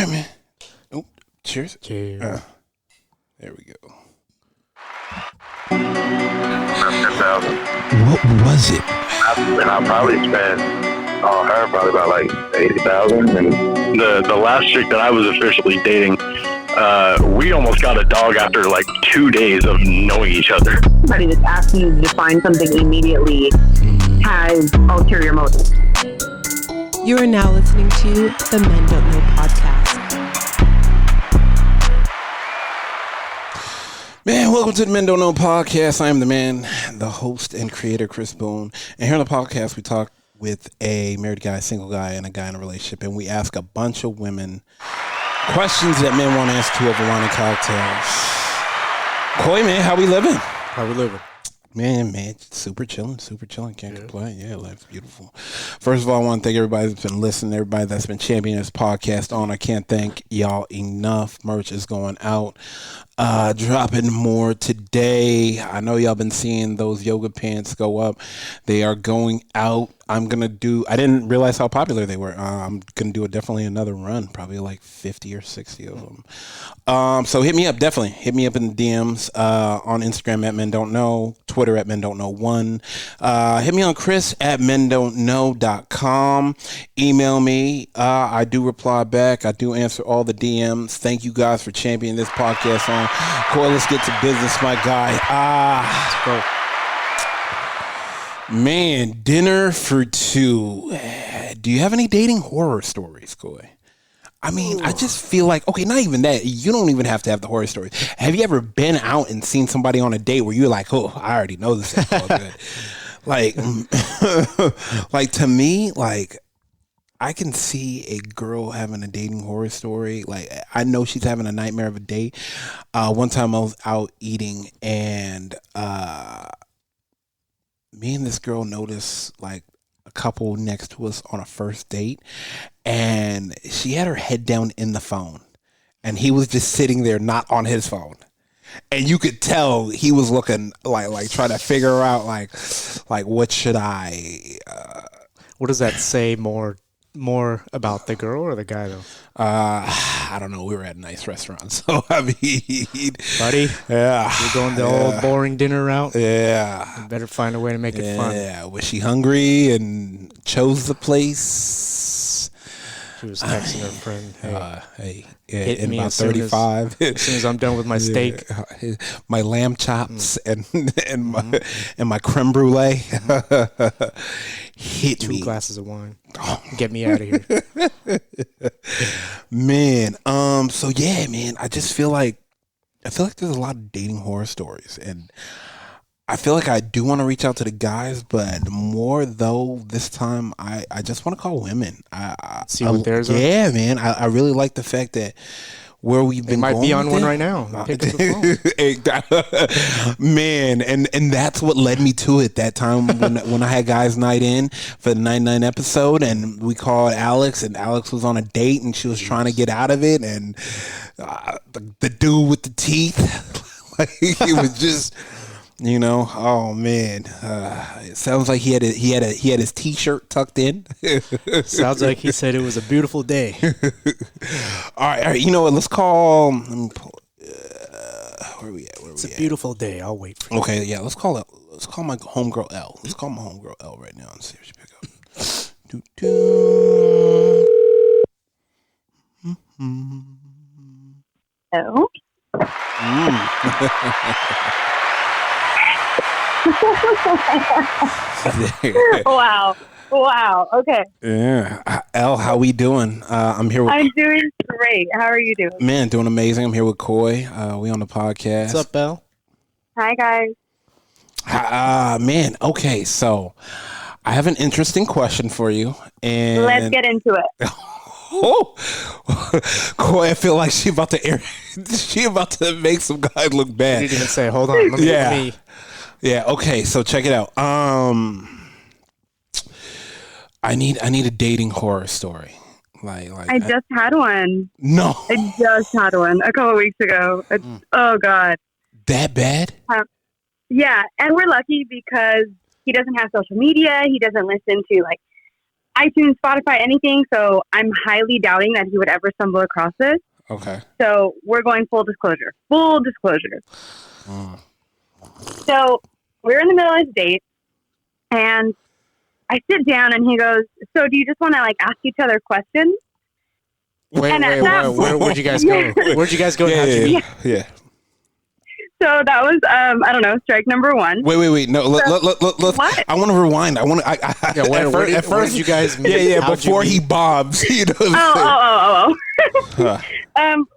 right, man. Oh, cheers. Cheers. There we go. 10,000. What was it? And I probably spent on her probably about like 80,000. And the last chick that I was officially dating, we almost got a dog after like 2 days of knowing each other. Somebody that's asking you to define something immediately has ulterior motives. You are now listening to the Men Don't Know podcast. Man, welcome to the Men Don't Know podcast. I am the man, the host and creator, Chris Boone. And here on the podcast, we talk with a married guy, single guy, and a guy in a relationship. And we ask a bunch of women questions that men want to answer to over wine and cocktails. Coy, man, how we living? How we living? Man, super chilling. Can't complain. Yeah, life's beautiful. First of all, I want to thank everybody that's been listening, everybody that's been championing this podcast on. I can't thank y'all enough. Merch is going out. Dropping more today. I know y'all been seeing those yoga pants go up. They are going out. I didn't realize how popular they were. I'm going to do definitely another run, probably like 50 or 60 of them. So hit me up, definitely. Hit me up in the DMs on Instagram at Men Don't Know, Twitter at Men Don't Know 1. Hit me on Chris at mendon'tknow.com. Email me. I do reply back. I do answer all the DMs. Thank you guys for championing this podcast on. Cool, let's get to business, my guy. Let's go. Man, dinner for two. Do you have any dating horror stories, Coy? I mean, I just feel like, okay, not even that. You don't even have to have the horror stories. Have you ever been out and seen somebody on a date where you're like, oh, I already know this is all good? Like, like to me, like, I can see a girl having a dating horror story. Like, I know she's having a nightmare of a date. One time I was out eating and me and this girl noticed like a couple next to us on a first date, and she had her head down in the phone and he was just sitting there not on his phone, and you could tell he was looking like trying to figure out like what should I What does that say more about the girl or the guy though? I don't know. We were at a nice restaurant, so I mean, buddy, yeah, you're going the old boring dinner route. Yeah, you better find a way to make it fun. Yeah, was she hungry and chose the place? She was texting her friend, "Hey, hit in me about as soon 35, as soon as I'm done with my steak, my lamb chops and my creme brulee." Hit 2 me. glasses of wine. Get me out of here. Man, so yeah, man, I feel like there's a lot of dating horror stories, and I feel like I do want to reach out to the guys, but more though this time I just want to call women. See what theirs are? Yeah, man, I really like the fact that where we've been might going be on with one it. right now. Pick up the phone. Man, and that's what led me to it that time when I had guys night in for the 99 episode, and we called Alex, and Alex was on a date and she was trying to get out of it, and the dude with the teeth, like he was just, you know, oh man, it sounds like he had his t-shirt tucked in. Sounds like he said it was a beautiful day. All right, you know what? Let's call. Let me pull. Where are we at? It's a beautiful day. I'll wait for you. Okay, yeah. Let's call it. Let's call my homegirl L. Let's call my homegirl L right now and see if she pick up. Oh. Wow. Okay. Yeah. L, how we doing? I'm here with. I'm doing great. How are you doing? Man, doing amazing. I'm here with Coy. We on the podcast. What's up, Belle? Hi, guys. Man. Okay, so I have an interesting question for you, and Let's get into it. Oh, Coy, I feel like she about to make some guy look bad. You didn't even say, hold on. Let me. Yeah. Okay. So check it out. I need a dating horror story. Like I just had one. No. I just had one a couple of weeks ago. Oh God. That bad? Yeah, and we're lucky because he doesn't have social media. He doesn't listen to like iTunes, Spotify, anything. So I'm highly doubting that he would ever stumble across this. Okay. So we're going full disclosure. Full disclosure. So we're in the middle of this date, and I sit down, and he goes, "So do you just want to like ask each other questions?" Where'd you guys go? Where'd you guys go? Yeah. So that was, I don't know, strike number one. Wait. No, let's. What? I want to rewind. Where did you guys meet? Yeah. How'd Before you he bobs, you know. Oh. Huh.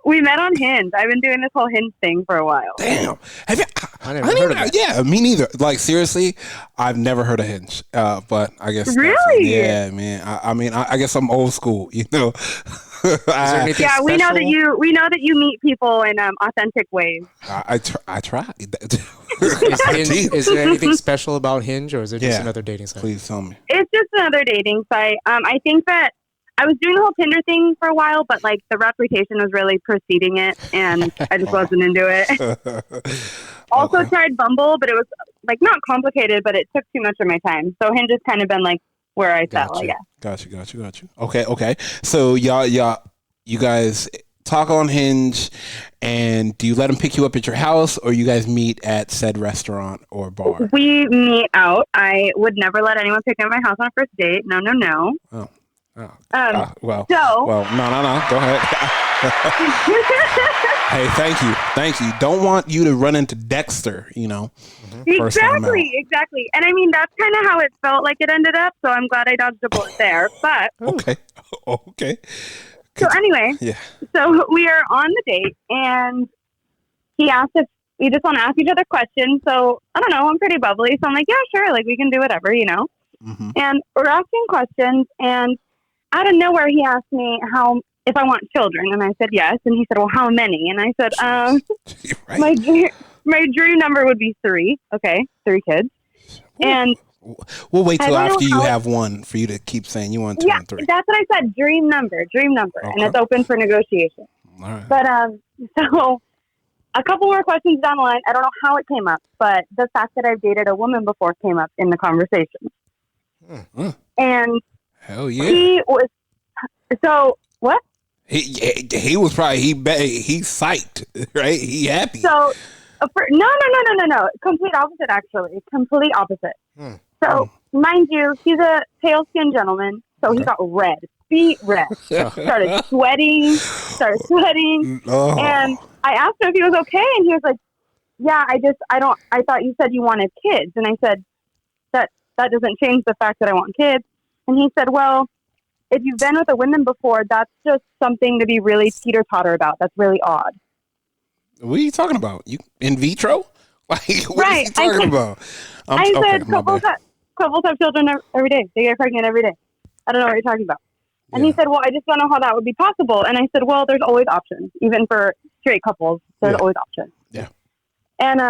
We met on Hinge. I've been doing this whole Hinge thing for a while. Damn. Have you? I never heard of that. Yeah, me neither. Like seriously, I've never heard of Hinge. But I guess. Really? Yeah, man. I guess I'm old school. You know. Yeah, we know that you meet people in authentic ways. I try. Is there anything special about Hinge, or is it just another dating site? Please tell me. It's just another dating site. I think that I was doing the whole Tinder thing for a while, but like the reputation was really preceding it, and I just wasn't into it. Also tried Bumble, but it was like not complicated, but it took too much of my time. So Hinge has kind of been like where I fell, I guess. Got you. Okay. So you guys talk on Hinge, and do you let him pick you up at your house, or you guys meet at said restaurant or bar? We meet out. I would never let anyone pick me up at my house on a first date. No. Oh. No. No. Go ahead. Hey, thank you. Don't want you to run into Dexter, you know. Exactly. And I mean, that's kind of how it felt like it ended up. So I'm glad I dodged a bullet there. But okay. So anyway, So we are on the date, and he asked if we just want to ask each other questions. So I don't know. I'm pretty bubbly, so I'm like, yeah, sure. Like we can do whatever, you know. Mm-hmm. And we're asking questions, and out of nowhere, he asked me if I want children, and I said yes. And he said, well, how many? And I said, right. my dream number would be 3. Okay, 3 kids. And we'll wait till after you have one for you to keep saying you want 2 and 3. That's what I said. Dream number, okay. And it's open for negotiation. All right. But so a couple more questions down the line. I don't know how it came up, but the fact that I've dated a woman before came up in the conversation. And hell yeah, he was. So what? He was probably he's psyched, right? He happy. So no. Complete opposite, actually. Complete opposite. So mind you, he's a pale skinned gentleman, so he got red, beet red. Started sweating, and I asked him if he was okay, and he was like, "Yeah, I thought you said you wanted kids," and I said that doesn't change the fact that I want kids. And he said, "Well, if you've been with a woman before, that's just something to be really teeter-totter about. That's really odd." What are you talking about? You in vitro? Like, what are you talking about? I said couples have children every day. They get pregnant every day. I don't know what you're talking about. And he said, well, I just don't know how that would be possible. And I said, well, there's always options. Even for straight couples, there's always options. Yeah. And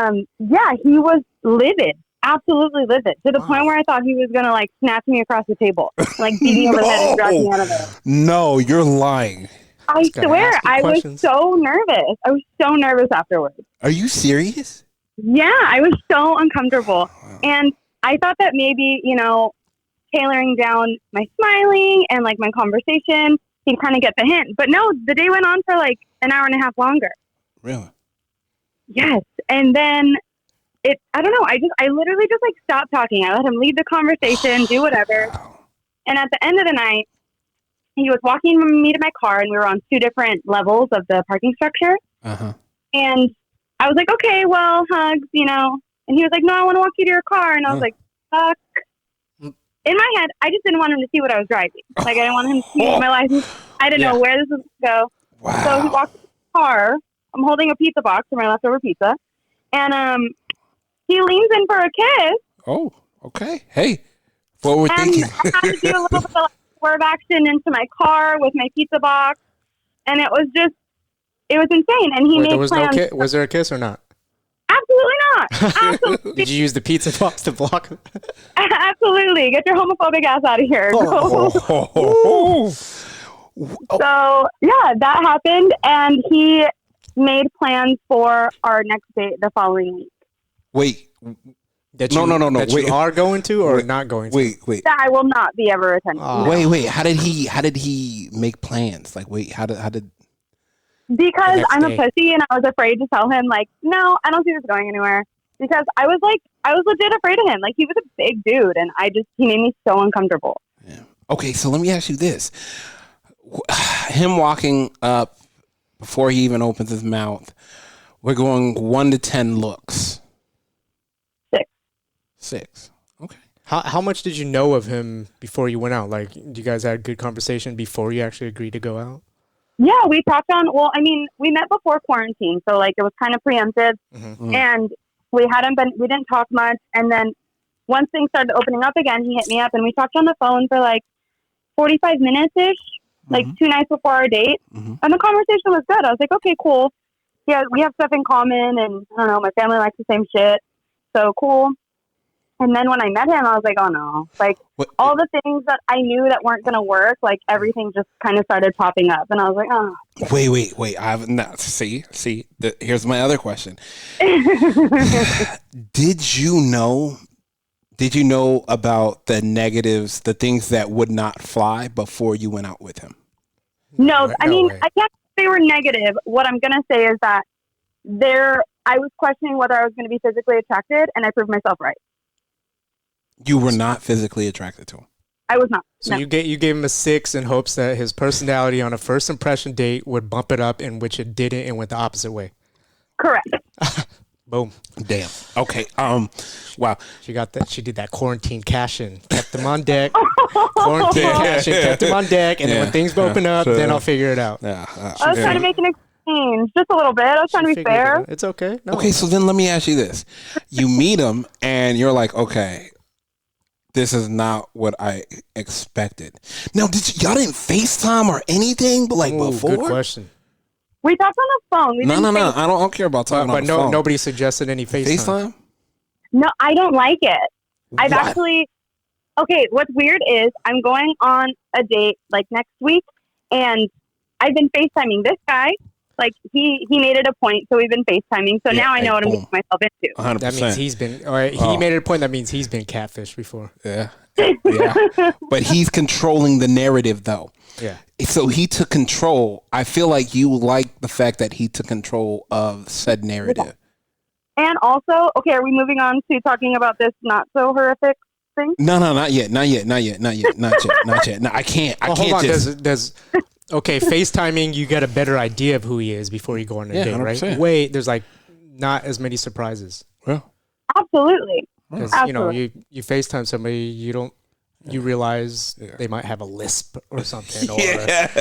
he was livid. Absolutely livid, to the point where I thought he was going to like snatch me across the table, like beat me over the head and drag me out of there. No, you're lying. I swear, I was so nervous. I was so nervous afterwards. Are you serious? Yeah, I was so uncomfortable. And I thought that maybe, tailoring down my smiling and like my conversation, he'd kind of get the hint. But no, the day went on for like an hour and a half longer. Really? Yes. And then I don't know. I literally just like stopped talking. I let him lead the conversation, do whatever. And at the end of the night, he was walking me to my car, and we were on 2 different levels of the parking structure. Uh-huh. And I was like, okay, well, hugs, And he was like, no, I want to walk you to your car. And I was like, fuck. In my head, I just didn't want him to see what I was driving. Like, I didn't want him to see my license. I didn't know where this was going to go. Wow. So he walked to the car. I'm holding a pizza box for my leftover pizza. And he leans in for a kiss. Oh, okay. Hey, forward thinking. I had to do a little bit of swerve action into my car with my pizza box. And it was insane. And he made plans. Was there a kiss or not? Absolutely not. Absolutely. Did you use the pizza box to block him? Absolutely. Get your homophobic ass out of here. So, yeah, that happened. And he made plans for our next date the following week. Wait, That No, That wait. you are going to or Wait, not going to? Wait. That I will not be ever attending. Wait. How did he make plans? Like, wait, how did? Because next I'm a day. pussy and I was afraid to tell him, like, no, I don't see this going anywhere. Because I was legit afraid of him. Like, he was a big dude and he made me so uncomfortable. Yeah. Okay, so let me ask you this: him walking up before he even opens his mouth, we're going 1 to 10 looks. 6. Okay. How much did you know of him before you went out? Like, you guys had a good conversation before you actually agreed to go out? Yeah, we talked we met before quarantine. So, like, it was kind of preemptive. Mm-hmm. And we didn't talk much. And then once things started opening up again, he hit me up and we talked on the phone for like 45 minutes-ish, like 2 nights before our date. Mm-hmm. And the conversation was good. I was like, okay, cool. Yeah, we have stuff in common and I don't know, my family likes the same shit. So cool. And then when I met him, I was like, oh no. Like, all the things that I knew that weren't going to work, like, everything just kind of started popping up. And I was like, oh. Wait. I've not see. Here's my other question. Did you know about the negatives, the things that would not fly before you went out with him? No, I mean, way. I can't say they were negative. What I'm going to say is that I was questioning whether I was going to be physically attracted, and I proved myself right. You were not physically attracted to him. I was not. So No. you gave him a 6 in hopes that his personality on a first impression date would bump it up, in which it didn't and went the opposite way. Correct. Boom. Damn. Okay. Wow. She did that quarantine cash in. Kept them on deck. Quarantine cash in. Kept them on deck. And then when things open up, then I'll figure it out. Yeah. I was trying to make an exchange, just a little bit. I was trying to be Figured it fair. out. It's okay. No. Okay, so then let me ask you this. You meet him and you're like, okay, this is not what I expected. Now, y'all didn't FaceTime or anything, but like Ooh, before? good question. We talked on the phone. We No. didn't I don't care about talking But on the phone. nobody suggested any FaceTime. FaceTime? No, I don't like it. I've What? actually. Okay, what's weird is I'm going on a date like next week, and I've been FaceTiming this guy. Like he made it a point, so we've been FaceTiming. So Yeah, now I know what I'm boom. getting myself into. 100%. That means he's been. Or he made it a point. That means he's been catfished before. Yeah. But he's controlling the narrative, though. Yeah. So he took control. I feel like you like the fact that he took control of said narrative. And also, okay, are we moving on to talking about this not so horrific thing? No, not yet. No, I can't. Well, hold on. Does okay, FaceTiming, you get a better idea of who he is before you go on a date, 100%. right? There's like not as many surprises. Well, Absolutely. 'Cause, Absolutely. you FaceTime somebody, you realize they might have a lisp or something, or that,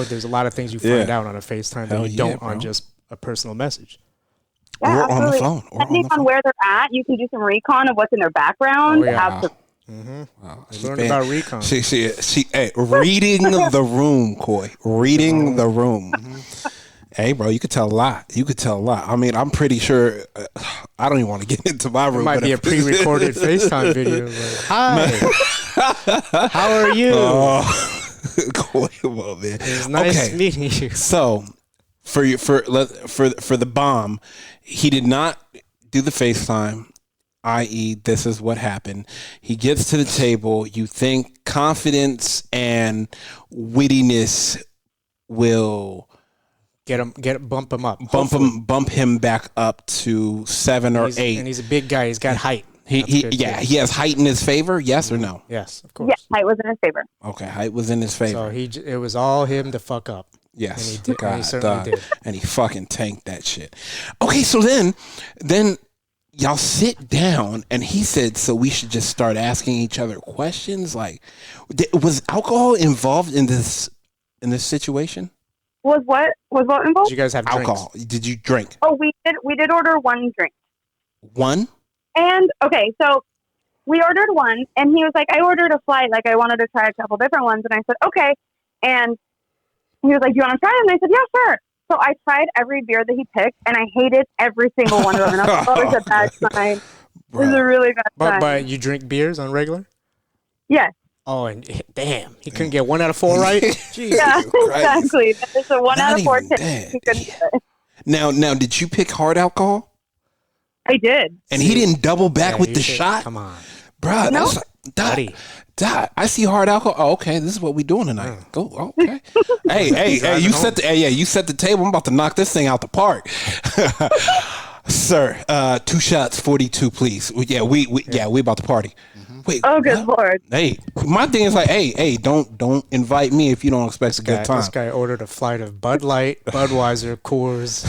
there's a lot of things you find out on a FaceTime that you don't on just a personal message. Yeah, Or on the absolutely. phone. Depending on where they're at, you can do some recon of what's in their background. Oh, yeah. Absolutely. wow. Learn about recon. She, hey, reading the room, Coy. Reading the room. Hey, bro, you could tell a lot. I mean, I'm pretty sure. I don't even want to get into my room. It might but be a if- pre-recorded FaceTime video. Like, hi, how are you? Coy, well, man. It's nice meeting you. So, for the bomb, he did not do the FaceTime. I.e., this is what happened. He gets to the table. You think confidence and wittiness will Bump him up. bump him back up to 7 or 8. And he's a big guy. He's got height. He That's good, too. he has height in his favor. Yes or no? Yes, of course. Yeah, height was in his favor. Okay, height was in his favor. So it was all him to fuck up. Yes, And he did- and he certainly did. and he fucking tanked that shit. Okay, so then y'all sit down, and he said, "So we should just start asking each other questions." Like, was alcohol involved in this situation? Was what involved? Did you guys have drinks? Alcohol? Did you drink Oh, we did order one drink. one? And okay, so we ordered one, and he was like, I ordered a flight, like I wanted to try a couple different ones, and I said, okay. And he was like, do you want to try it? And I said, yeah, sure. So I tried every beer that he picked, and I hated every single one of them. And I was like, oh, it was a bad time. It was a really bad time. But you drink beers on regular? Yes. Oh, and damn, he couldn't get 1 out of 4 right? Jeez. Yeah, Christ. exactly. It's a 1 Not out of 4 even tip. that. He couldn't do it. Now, did you pick hard alcohol? I did. And he didn't double back with the shot? Come on. Bruh, No. that's I see hard alcohol. Oh, okay, this is what we doing tonight. Go, okay. hey, you set the table. I'm about to knock this thing out the park. Sir, 2 shots, 42, please. We about to party. Wait. Oh, good Lord. Hey, my thing is like, hey, don't invite me if you don't expect a good time. This guy ordered a flight of Bud Light, Budweiser, Coors,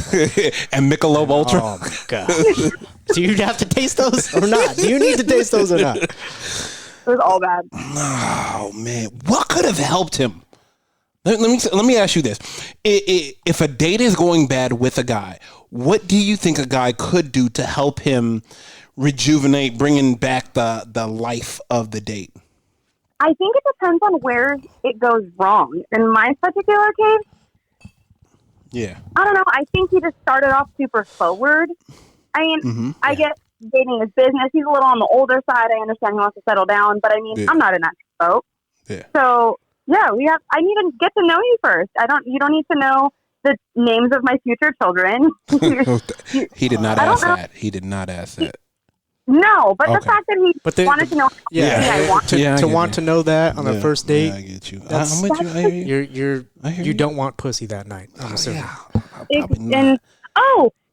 and Michelob Ultra. Oh my gosh. Do you have to taste those or not? Do you need to taste those or not? It was all bad. Oh man, what could have helped him? Let me ask you this: if a date is going bad with a guy, what do you think a guy could do to help him rejuvenate, bringing back the life of the date? I think it depends on where it goes wrong. In my particular case, yeah, I don't know. I think he just started off super forward. I mean, I get dating his business. He's a little on the older side. I understand he wants to settle down, but I mean, I'm not in that boat. Yeah. So yeah, I need to get to know you first. You don't need to know the names of my future children. He did not ask that. He did not ask that. No, but the fact that he wanted to know. To want to know that on a first date. Yeah, I get you. I'm with you. I hear you. You don't want pussy that night. I'm assuming.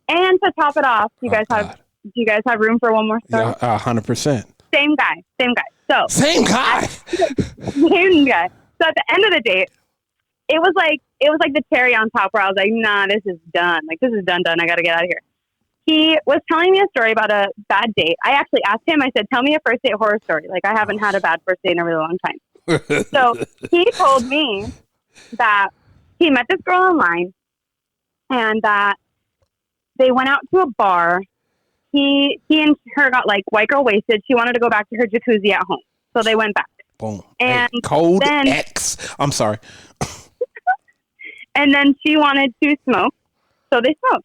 And to top it off, do you guys have room for one more story? Yeah, 100%. Same guy. So same guy. Same guy. So at the end of the date, it was like the cherry on top where I was like, nah, this is done. Like, this is done. I got to get out of here. He was telling me a story about a bad date. I actually asked him, I said, tell me a first date horror story. Like, I haven't had a bad first date in a really long time. So he told me that he met this girl online and that they went out to a bar. He and her got like white girl wasted. She wanted to go back to her jacuzzi at home. So they went back. Boom. And Code X. I'm sorry. And then she wanted to smoke. So they smoked.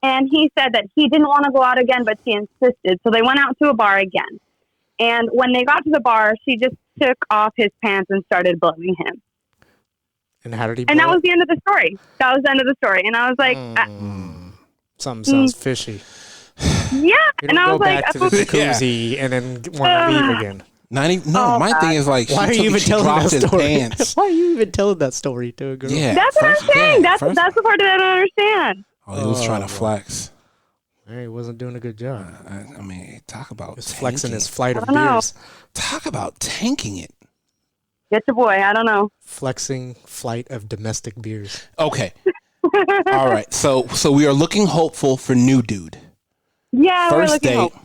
And he said that he didn't want to go out again, but she insisted. So they went out to a bar again. And when they got to the bar, she just took off his pants and started blowing him. And how did he? And that was the end of the story. That was the end of the story. And I was like, something sounds fishy. Yeah. And I was like, back to the jacuzzi and then want to leave again. My thing is like, why are you even telling that story? Why are you even telling that story to a girl? Yeah, that's what I'm saying. That's the part that I don't understand. Oh, he was trying to flex. He wasn't doing a good job. I mean, talk about he was flexing his flight of beers. Talk about tanking it. Get your boy. I don't know. Flexing flight of domestic beers. Okay. All right. So we are looking hopeful for new dude. Yeah, first we're looking date. hopeful.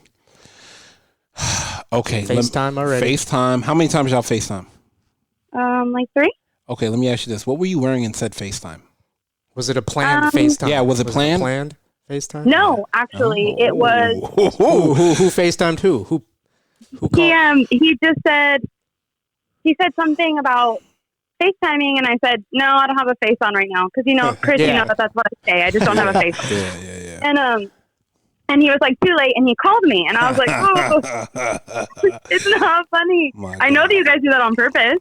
Okay. FaceTime already. FaceTime. How many times y'all FaceTime? Like 3. Okay, let me ask you this. What were you wearing in said FaceTime? Was it a planned FaceTime? Yeah, was it planned? Planned FaceTime? No, actually, it was. Who FaceTimed who? Who called? He just said. He said something about FaceTiming, and I said, no, I don't have a face on right now. Because, Chris, you know that's what I say. I just don't have a face on. Yeah. And he was like, too late, and he called me. And I was like, oh, it's not funny. I know that you guys do that on purpose.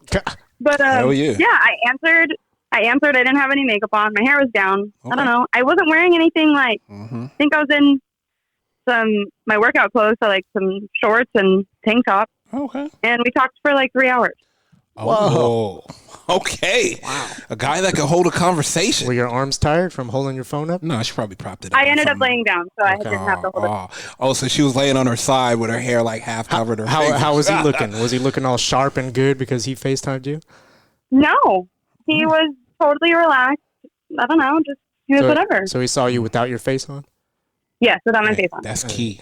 But, yeah, I answered. I didn't have any makeup on. My hair was down. Okay. I don't know. I wasn't wearing anything like, I think I was in my workout clothes, so like some shorts and tank top. Okay. And we talked for like 3 hours. Oh, okay. Wow. A guy that could hold a conversation. Were your arms tired from holding your phone up? No, she probably propped it up. I ended up laying down, so I didn't have to hold it. Oh, so she was laying on her side with her hair like half covered her face. How was he looking? Was he looking all sharp and good because he FaceTimed you? No. He was totally relaxed. I don't know. He was whatever. So he saw you without your face on? Yes, without my face on. That's key.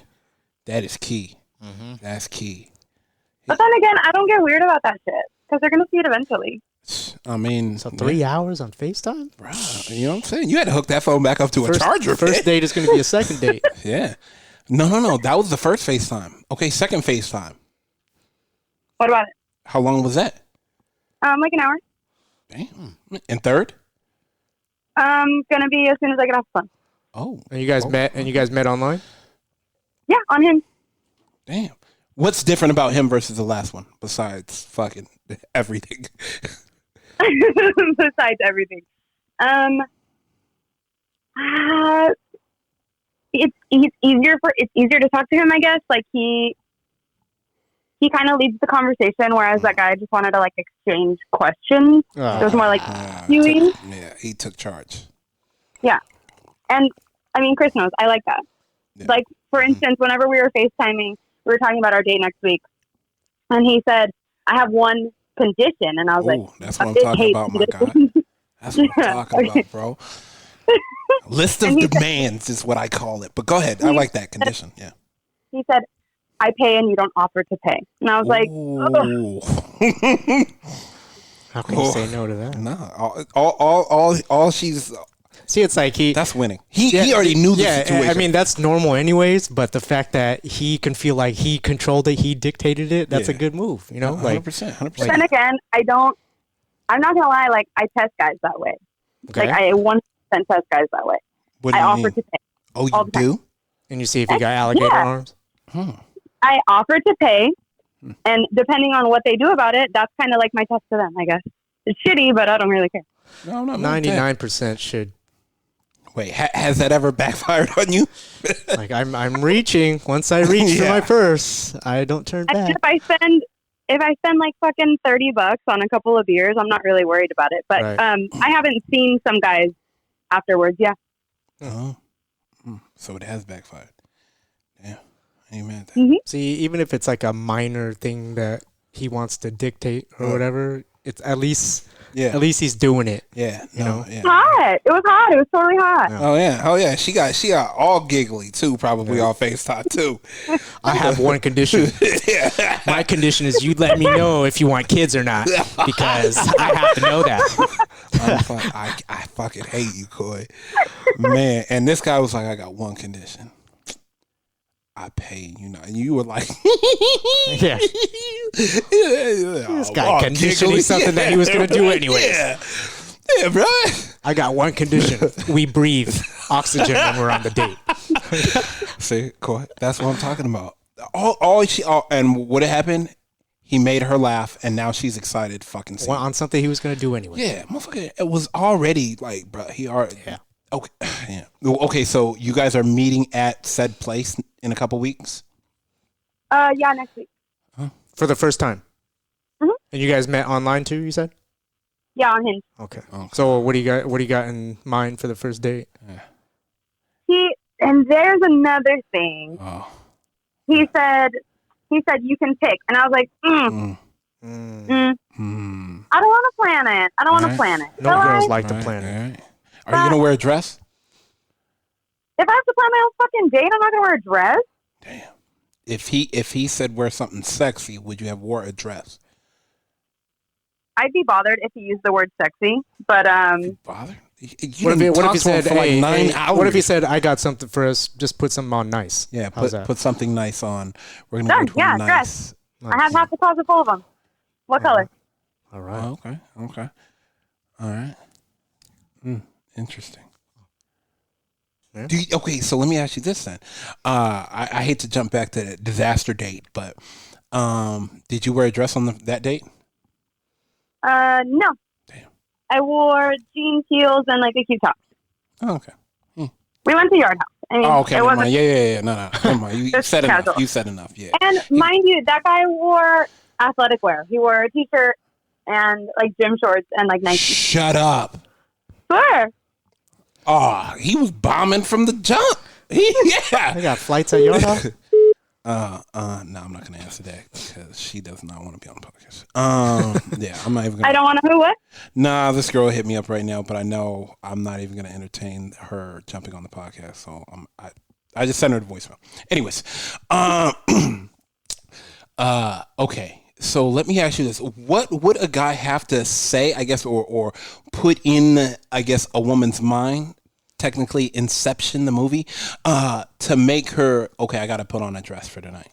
That is key. That's key. But then again, I don't get weird about that shit. Because they're going to see it eventually. I mean... So 3 hours on FaceTime? Bro, you know what I'm saying? You had to hook that phone back up to a charger. First date is going to be a second date. Yeah. No. That was the first FaceTime. Okay, second FaceTime. What about it? How long was that? Like an hour. Damn. And third? Gonna be as soon as I get off the phone. Oh. And you guys met online? Yeah, on him. Damn. What's different about him versus the last one besides fucking everything? Besides everything. it's easier to talk to him, I guess. Like he kind of leads the conversation, whereas that guy just wanted to like exchange questions. It was more like viewing. Yeah, he took charge. Yeah, and I mean, Chris knows I like that. Yeah. Like for instance, whenever we were FaceTiming, we were talking about our date next week, and he said, "I have one condition," and I was like, "That's what I'm talking about, my guy. That's what I'm talking about, bro." List of demands is what I call it. But go ahead. I like that condition. Yeah. He said, "I pay and you don't offer to pay." And I was like, how can you say no to that? No. All she's... See, it's like that's winning. He already knew the situation. I mean, that's normal anyways, but the fact that he can feel like he controlled it, he dictated it, that's a good move, you know? 100%. But then again, I'm not going to lie, like, I test guys that way. Okay. Like, I 100% test guys that way. What do you offer mean? to pay. Oh, you do? And you see if you got alligator arms? I offer to pay, and depending on what they do about it, that's kind of like my test to them, I guess. It's shitty, but I don't really care. No, 99% should. Wait, has that ever backfired on you? Like I'm reaching. Once I reach for my purse, I don't turn back. If I spend like fucking $30 on a couple of beers, I'm not really worried about it. But I haven't seen some guys afterwards. Yeah. Oh, so it has backfired. Yeah, amen. Mm-hmm. See, even if it's like a minor thing that he wants to dictate or whatever, it's at least he's doing it. Yeah, you know. Yeah. Hot. It was hot. It was totally hot. Yeah. Oh yeah. She got all giggly too. Probably on FaceTime too. I have one condition. My condition is you let me know if you want kids or not, because I have to know that. I fucking hate you, Coy. Man, and this guy was like, I got one condition. I pay, you know, and you were like, yeah. This guy conditioning something that he was going to do anyways. Yeah, bro. I got one condition. We breathe oxygen when we're on the date. See, Coy, that's what I'm talking about. And what happened? He made her laugh, and now she's excited. Fucking on something he was going to do anyway. Yeah, motherfucker. It was already like, bro. He already. Yeah. Okay. Yeah. Okay. So you guys are meeting at said place in a couple weeks? Yeah, next week. Huh? For the first time. Mm-hmm. And you guys met online too? You said? Yeah, on Hinge. Okay. So what do you got? What do you got in mind for the first date? And there's another thing. Oh. He said you can pick, and I was like, I don't want to plan it. I don't want to plan it. No girls like to plan it. Right. Are you gonna wear a dress? If I have to plan my own fucking date, I'm not gonna wear a dress. Damn. If he said wear something sexy, would you have wore a dress? I'd be bothered if he used the word sexy, but bothered? What if he said, "Hey, 9 hours. What if he said, I got something for us? Just put something on nice." Yeah, put something nice on. We're gonna go to a nice. Dress. Nice. I have half the closet full of them. What color? All right. Oh, okay. All right. Interesting. Yeah. Okay, so let me ask you this then. I hate to jump back to the disaster date, but did you wear a dress on that date? No. Damn. I wore jeans, heels, and like a cute top. Oh, okay. We went to Yard House. I mean, okay. Never mind. Yeah. No. Never mind. You said enough. You said enough. Yeah. And mind you, that guy wore athletic wear. He wore a t-shirt and like gym shorts and like Nike. Shut up. Swear. Oh, he was bombing from the jump. Yeah. They got flights at Yard House? No, I'm not going to answer that because she does not want to be on the podcast. Yeah, I'm not even going to. I don't want to what? Nah, this girl hit me up right now, but I know I'm not even going to entertain her jumping on the podcast. So I just sent her the voicemail. Anyways, okay. So let me ask you this. What would a guy have to say, I guess, or put in, I guess, a woman's mind, technically Inception, the movie, to make her, okay, I got to put on a dress for tonight?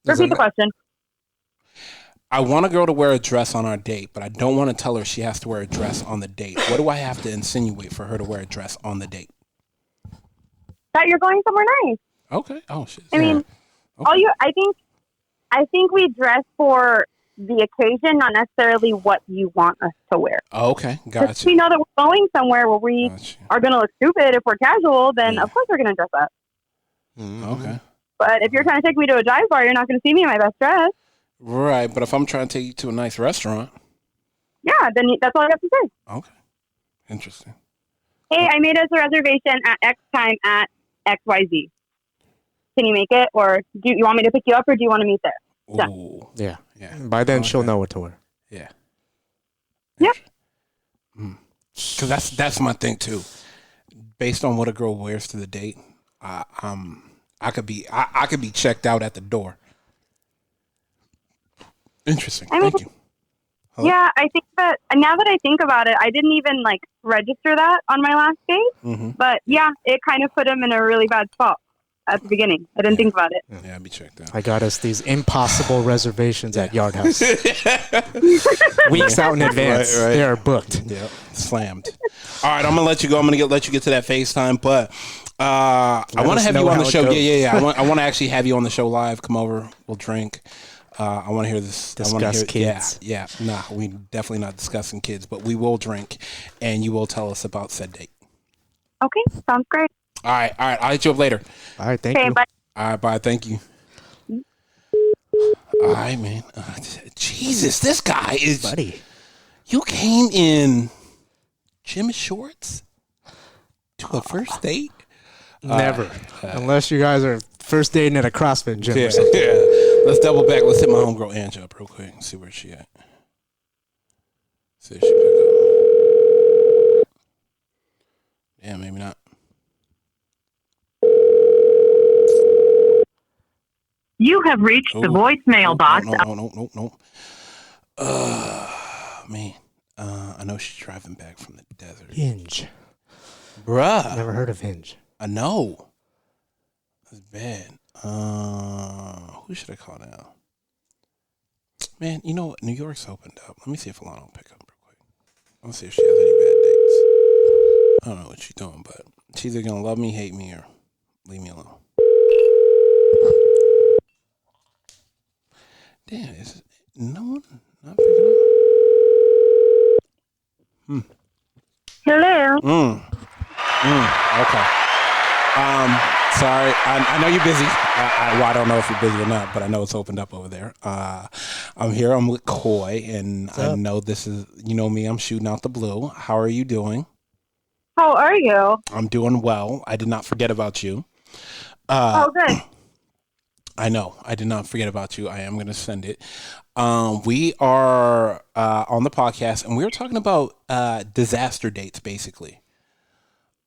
Repeat the question. I want a girl to wear a dress on our date, but I don't want to tell her she has to wear a dress on the date. What do I have to insinuate for her to wear a dress on the date? That you're going somewhere nice. Okay. Oh shit. I mean, okay. I think we dress for the occasion, not necessarily what you want us to wear. Oh, okay, gotcha. We know that we're going somewhere where we are going to look stupid. If we're casual, then of course we're going to dress up. Okay. But if you're trying to take me to a dive bar, you're not going to see me in my best dress. Right, but if I'm trying to take you to a nice restaurant. Yeah, then that's all you have to say. Okay. Interesting. Hey, I made us a reservation at X time at XYZ. Can you make it? Or do you want me to pick you up, or do you want to meet there? Done. Ooh. Yeah. By then, she'll know what to wear. Yeah. Yep. Because that's my thing, too. Based on what a girl wears to the date, I could be checked out at the door. Interesting. Thank you. Hello? Yeah, I think that now that I think about it, I didn't even register that on my last date. Mm-hmm. But yeah, it kind of put him in a really bad spot at the beginning. I didn't think about it. Yeah, I'd be checked out. I got us these impossible reservations at Yard House. Weeks out in advance. Right. They are booked. Yep. Slammed. All right, I'm going to let you go. I'm going to let you get to that FaceTime, but I want to have you on the show. Yeah. I want to actually have you on the show live. Come over. We'll drink. I want to hear this. Discuss kids. Yeah. Nah, we definitely not discussing kids, but we will drink, and you will tell us about said date. Okay, sounds great. All right. I'll hit you up later. All right, thank you. Bye. All right, bye. Thank you. All right, man. Jesus, this guy is... Buddy. You came in gym shorts to a first date? Never. Unless you guys are first dating at a CrossFit gym or something. Yeah. Let's double back. Let's hit my homegirl Angie up real quick and see where she at. See if she pick up. Yeah, maybe not. You have reached the voicemail box. No. Man. I know she's driving back from the desert. Hinge. Bruh. Never heard of Hinge. I know. That's bad. Who should I call now? Man, you know what? New York's opened up. Let me see if Alana will pick up real quick. Let's see if she has any bad dates. I don't know what she's doing, but she's either going to love me, hate me, or leave me alone. Damn, is no one not picking up? Hello. Okay. Sorry, I know you're busy. I don't know if you're busy or not, but I know it's opened up over there. I'm here. I'm with Coy, and I know this is, you know me, I'm shooting out the blue. How are you doing? How are you? I'm doing well. I did not forget about you. Good. I know. I did not forget about you. I am going to send it. We are on the podcast, and we were talking about disaster dates, basically.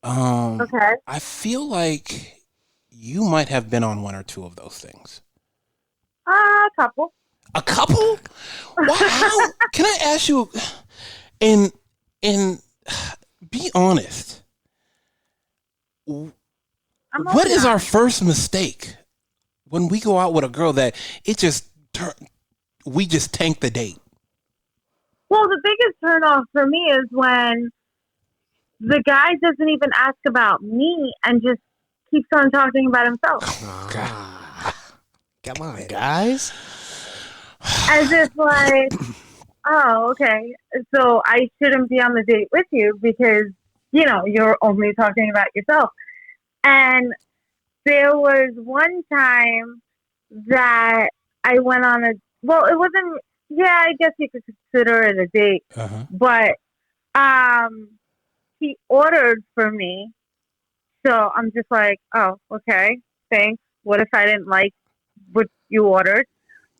Okay. I feel like you might have been on one or two of those things. A couple. A couple? Wow. Can I ask you, and be honest, what is our first mistake when we go out with a girl that we just tank the date? Well, the biggest turnoff for me is when the guy doesn't even ask about me and just keeps on talking about himself. Come on, guys. As if oh, okay, so I shouldn't be on the date with you because, you're only talking about yourself. And there was one time that I went on it wasn't, I guess you could consider it a date, but he ordered for me. So I'm just like, oh, okay, thanks. What if I didn't like what you ordered?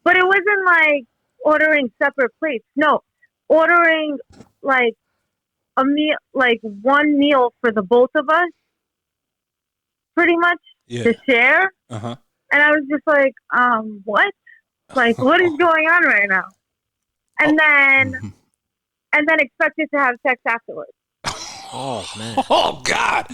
But it wasn't like ordering separate plates. No, ordering like a meal, like one meal for the both of us, pretty much to share. And I was just like, what? Like, what is going on right now? And then expected to have sex afterwards. Oh, man. Oh, God.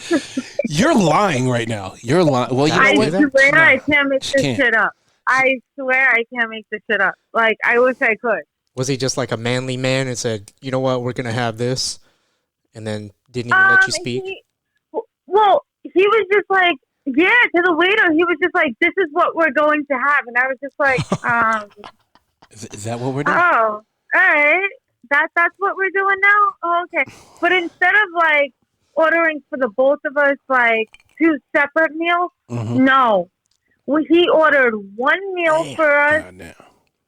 You're lying right now. You're lying. Well, you know what? I swear I can't make this shit up. I swear I can't make this shit up. Like, I wish I could. Was he just like a manly man and said, you know what, we're going to have this? And then didn't even let you speak? He was just like, to the waiter. He was just like, this is what we're going to have. And I was just like, Is that what we're doing? Oh, all right. That's what we're doing now? Oh, okay. But instead of, like, ordering for the both of us, like, 2 separate meals, no. He ordered 1 meal for us,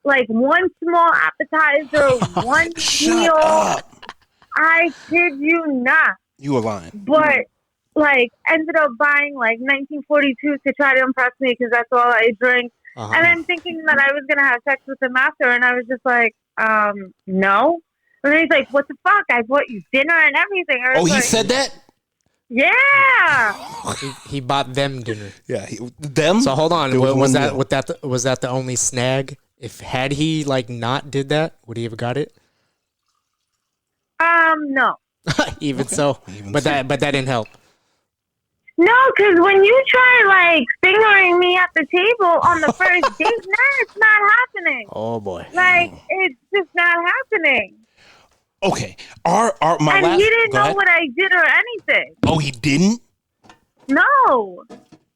like 1 small appetizer, 1 meal. Up. I kid you not. You were lying. But, like, ended up buying, like, 1942 to try to impress me because that's all I drink. And then thinking that I was going to have sex with him after, and I was just like, no. And then he's like, what the fuck? I bought you dinner and everything. He said that? Yeah. He bought them dinner. Yeah, them? So hold on. Was that the only snag? Had he, like, not did that, would he have got it? No. Even so. But that didn't help. No, because when you try, like, fingering me at the table on the first date, it's not happening. Oh, boy. Like, it's just not happening. Okay. And he didn't know what I did or anything. Oh, he didn't? No.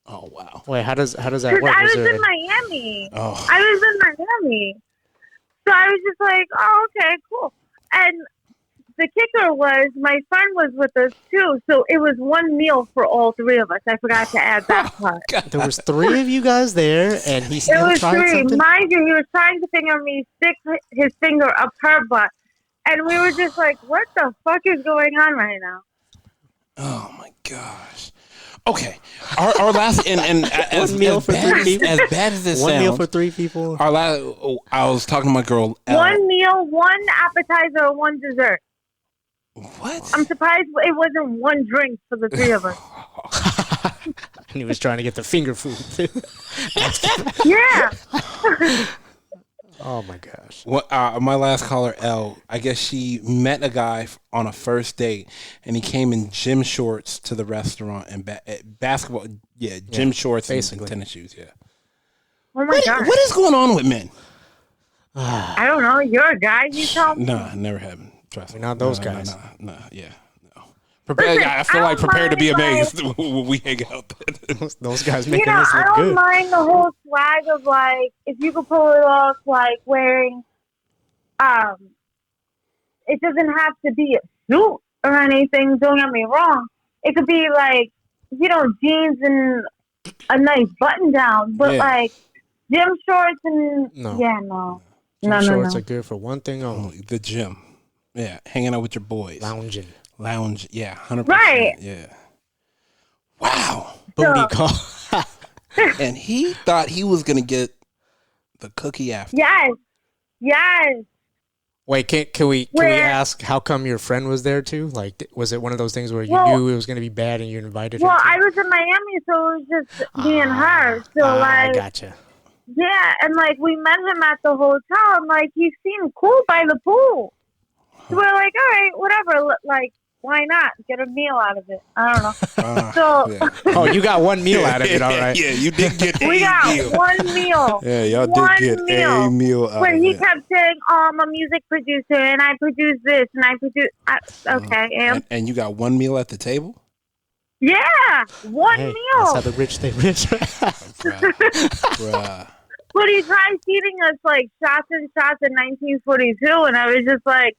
Oh, wow. Wait, how does that work? Because I was in Miami. Oh. I was in Miami. So I was just like, oh, okay, cool. And the kicker was my friend was with us too, so it was 1 meal for all 3 of us. I forgot to add that part. There was 3 of you guys there, and he still tried something? It was 3. Mind you, he was trying to finger me, stick his finger up her butt. And we were just like, what the fuck is going on right now? Oh, my gosh. Okay. Our last, and as meal for 3 people. As bad as this 1 sounds. meal for 3 people? Our last, I was talking to my girl. 1 meal, 1 appetizer, 1 dessert. What? I'm surprised it wasn't 1 drink for the 3 of us. And he was trying to get the finger food. Yeah. Oh, my gosh. What? My last caller, L, I guess she met a guy on a first date, and he came in gym shorts to the restaurant and basketball, gym shorts basically. And tennis shoes, yeah. Oh, my God. What is going on with men? I don't know. You're a guy, you tell me? Nah, never have. Trust me. We're not those guys. No. Prepared. I feel like prepared to be amazed when we hang out. Those guys making us look I don't good. mind the whole swag of, like, if you could pull it off, like, wearing, it doesn't have to be a suit or anything, don't get me wrong. It could be, like, jeans and a nice button down, but, like, gym shorts and, no. Gym shorts are good for one thing only. The gym. Yeah, hanging out with your boys. Lounge, yeah, 100%. Right. Yeah. Wow. Booty call. And he thought he was going to get the cookie after. Yes. Wait, can we ask how come your friend was there too? Like, was it one of those things where you knew it was going to be bad and you invited her? Well, I was in Miami, so it was just me and her. So, I gotcha. Yeah, and, like, we met him at the hotel, and, like, he seemed cool by the pool. So we're like, all right, whatever. Like, why not get a meal out of it? I don't know. Oh, you got 1 meal out of it, all right. Yeah, you did get we got 1 meal. Yeah, y'all did get a meal out when of he it. kept saying, I'm a music producer, and I produce this, and I produce... okay, and you got 1 meal at the table? Yeah, 1 meal. That's how the rich stay rich. Bruh. But he tried feeding us, like, shots and shots in 1942, and I was just like,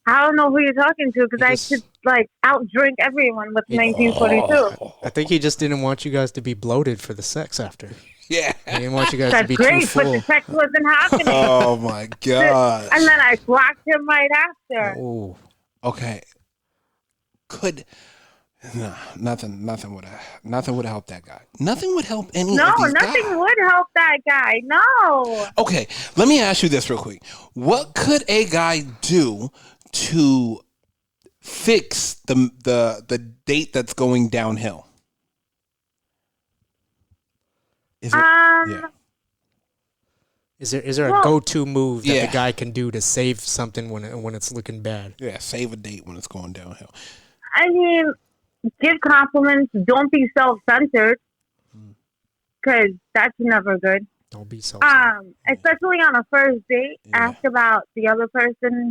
I don't know who you're talking to, because I should, like, outdrink everyone with 1942. I think he just didn't want you guys to be bloated for the sex after. Yeah. He didn't want you guys That's to be great, too full. but the sex wasn't happening. Oh, my God. And then I blocked him right after. Oh. Okay. Nothing would have helped that guy. Nothing would help any of these guys. No, nothing would help that guy. No. Okay, let me ask you this real quick. What could a guy do to fix the date that's going downhill? Is there a go-to move that the guy can do to save something when it's looking bad? Yeah, save a date when it's going downhill. I mean, give compliments. Don't be self-centered, because that's never good. Don't be self-centered. Especially on a first date, ask about the other person.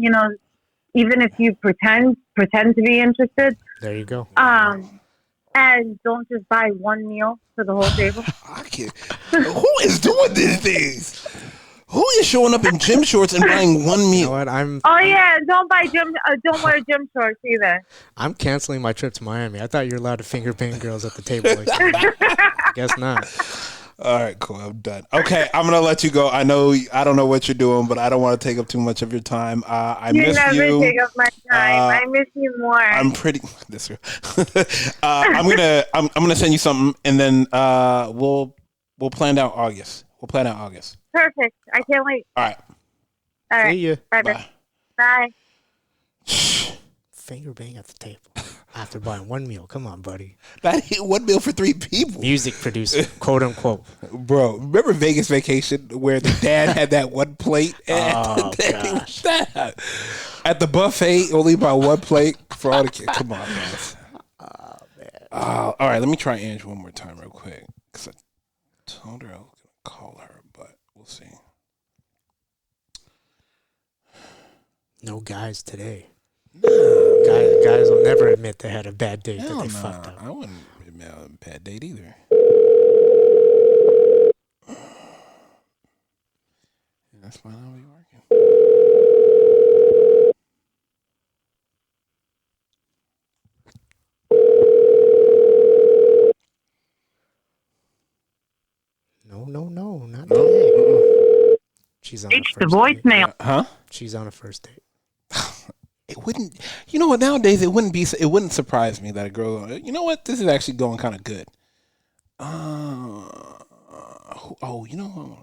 Even if you pretend to be interested. There you go. And don't just buy 1 meal for the whole table. Who is doing these things? Who is showing up in gym shorts and buying one meal? You know what? Don't wear gym shorts either. I'm canceling my trip to Miami. I thought you're allowed to finger bang girls at the table. Like I guess not. All right, cool. I'm done. Okay, I'm gonna let you go. I don't know what you're doing, but I don't want to take up too much of your time. I miss you. You never take up my time. I miss you more. I'm pretty. This. I'm gonna send you something, and then we'll plan out August. Perfect. I can't wait. All right. See you. Bye. Bye. Finger bang at the table after buying one meal. Come on, buddy. That hit one meal for 3 people. Music producer, quote unquote. Bro, remember Vegas Vacation where the dad had that one plate? Oh, gosh. At the buffet, only by one plate for all the kids. Come on, guys. Oh, man. All right, let me try Ange one more time real quick. Because I told her I was going to call her, but we'll see. No guys today. Guys will never admit they had a bad date that they fucked up. I wouldn't admit a bad date either. Yeah, that's fine. I'll be working. No, not today. She's on Reach the the first voicemail. date. Huh? She's on a first date. It wouldn't. You know what? Nowadays, it wouldn't surprise me that a girl. You know what? This is actually going kind of good. You know who I'm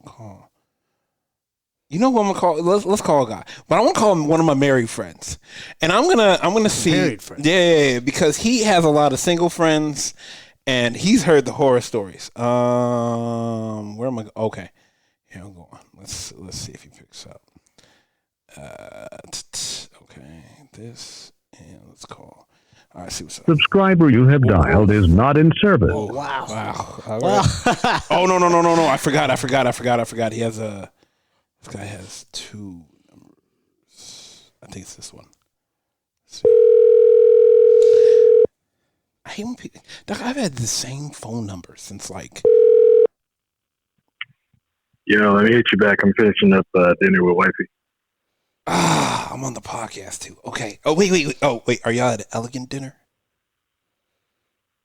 gonna call. Let's call a guy, but I want to call him one of my married friends, and I'm gonna see. Married friends. Yeah, because he has a lot of single friends, and he's heard the horror stories. Where am I? Okay, here I'm going. Let's see if he picks up. Okay, this, and let's call. All right, see what's up. Subscriber you have dialed is not in service. Oh, wow. All right. Oh, no. I forgot. He has this guy has 2 numbers. I think it's this one. Let's see. I hate when people, I've had the same phone number since like. Let me hit you back. I'm finishing up dinner with wifey. I'm on the podcast too. Okay. Oh, wait. Oh, wait. Are y'all at an elegant dinner?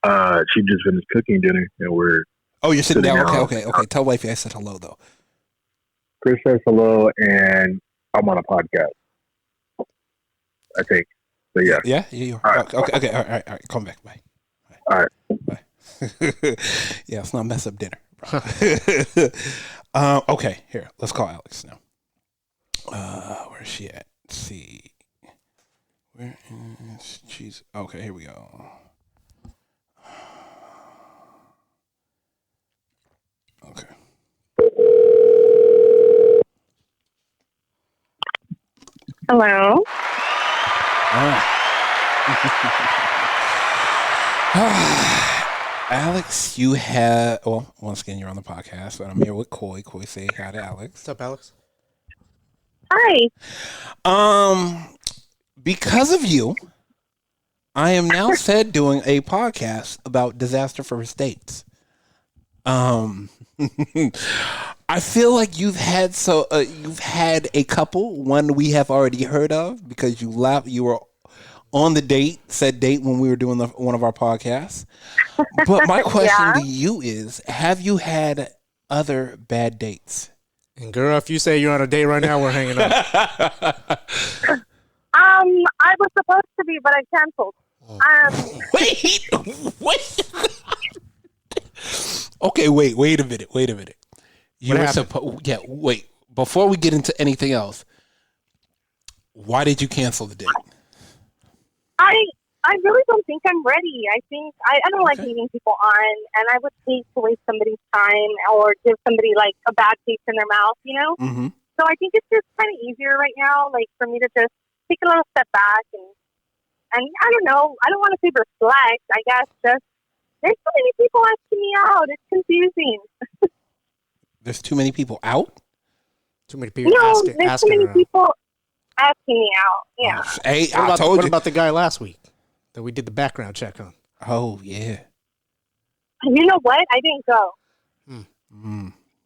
She just finished cooking dinner, and we're. Oh, you're sitting down. Okay. Tell wifey I said hello though. Chris says hello, and I'm on a podcast. I think. But yeah. Yeah. You are. Right. Okay. All right. Come back. Bye. All right. Bye. Yeah, let's not mess up dinner. Okay. Here, let's call Alex now. Where's she at? Let's see. Where is she's okay, here we go. Okay. Hello. Alex, you have once again you're on the podcast, but I'm here with Coy. Coy, say hi to Alex. What's up, Alex? Hi. Because of you, I am now doing a podcast about disaster first dates. I feel like you've had a couple. One we have already heard of because you were on the said date when we were doing one of our podcasts. But my question to you is: have you had other bad dates? And girl, if you say you're on a date right now, we're hanging up. I was supposed to be, but I canceled. Wait. Okay, wait a minute. You were supposed. Yeah, wait. Before we get into anything else, why did you cancel the date? I really don't think I'm ready. I don't like leaving people on, and I would hate to waste somebody's time or give somebody like a bad taste in their mouth, you know? Mm-hmm. So I think it's just kind of easier right now, like for me to just take a little step back and I don't know. I don't want to say reflect. I guess just there's so many people asking me out. It's confusing. There's too many people out? Too many people asking. There's too many people asking me out. Yeah. Hey, what about the guy last week that we did the background check on? Oh, yeah. You know what? I didn't go.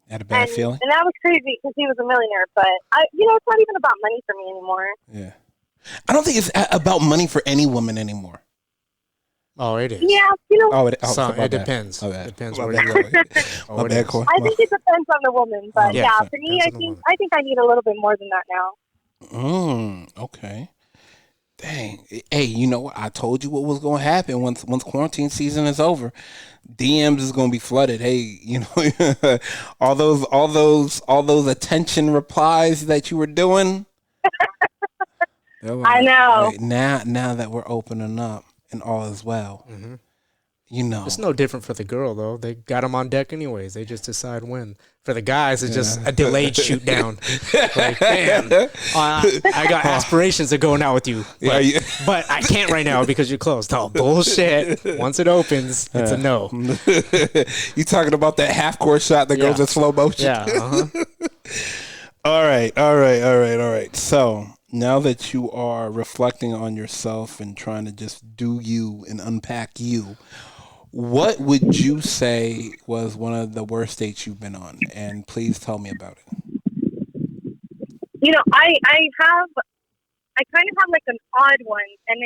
Had a bad feeling? And that was crazy because he was a millionaire. But, it's not even about money for me anymore. Yeah. I don't think it's about money for any woman anymore. Oh, it is. Yeah, it depends. It depends where you go. I think it depends on the woman. But, for me, I think I need a little bit more than that now. Okay. Dang. Hey, you know what? I told you what was going to happen once quarantine season is over. DMs is going to be flooded. Hey, all those attention replies that you were doing. I know. Right, now that we're opening up and all is well. Mm-hmm. It's no different for the girl though. They got them on deck anyways. They just decide when. For the guys, it's just a delayed shoot down. Like, damn, I got aspirations of going out with you, but I can't right now because you're closed. Oh, bullshit. Once it opens, it's a no. You talking about that half-court shot that goes in slow motion? Yeah. Uh-huh. All right. So now that you are reflecting on yourself and trying to just do you and unpack you, what would you say was one of the worst dates you've been on? And please tell me about it. I kind of have like an odd one, and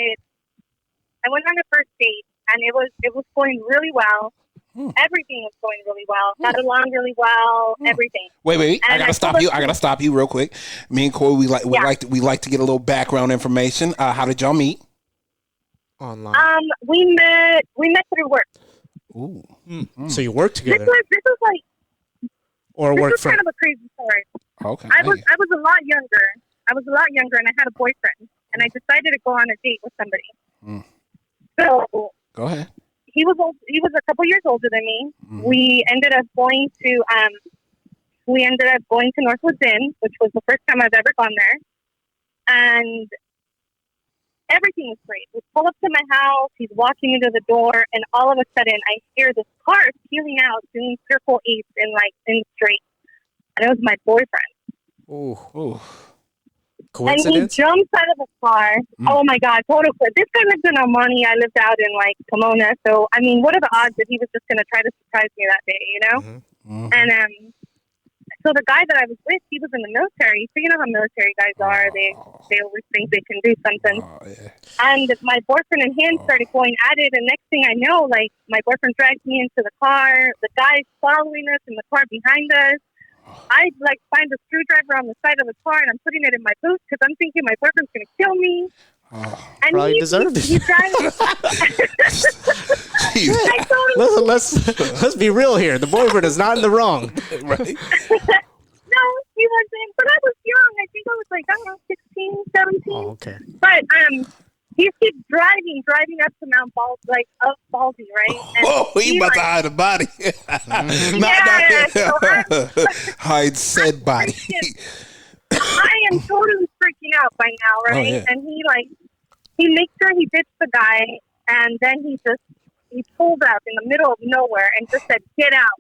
I went on a first date, and it was going really well. Everything was going really well. Got along really well. Everything. Wait! And I gotta stop you real quick. Me and Corey, we like to get a little background information. How did y'all meet? Online. We met through work. Ooh. So you worked together? This was like, or work from? Kind of a crazy story. Okay. I was a lot younger. And I had a boyfriend, and I decided to go on a date with somebody. So go ahead. He was a couple years older than me. We ended up going to Northwoods Inn, which was the first time I've ever gone there, and everything was great. We pull up to my house. He's walking into the door, and all of a sudden, I hear this car peeling out, doing circle eights in the street, and it was my boyfriend. Ooh. And he jumps out of the car. Oh my God, total flip. This guy lived in Armani. I lived out in like Pomona. So, I mean, what are the odds that he was just going to try to surprise me that day, And so the guy that I was with, he was in the military. So you know how military guys are. They always think they can do something. And my boyfriend and him started going at it. And next thing I know, like my boyfriend dragged me into the car. The guy's following us in the car behind us. I find a screwdriver on the side of the car and I'm putting it in my boot because I'm thinking my boyfriend's going to kill me. And probably deserved it. Let's be real here. The boyfriend is not in the wrong. Right? No, he wasn't. But I was young. I think I was like, 16, 17. Oh, okay. But he keeps driving up to Mount Baldy, right? And he about to hide a body. Hide said body. I am totally freaking out by now, right? Oh, yeah. And he makes sure he ditched the guy, and then he pulled up in the middle of nowhere and just said, "Get out."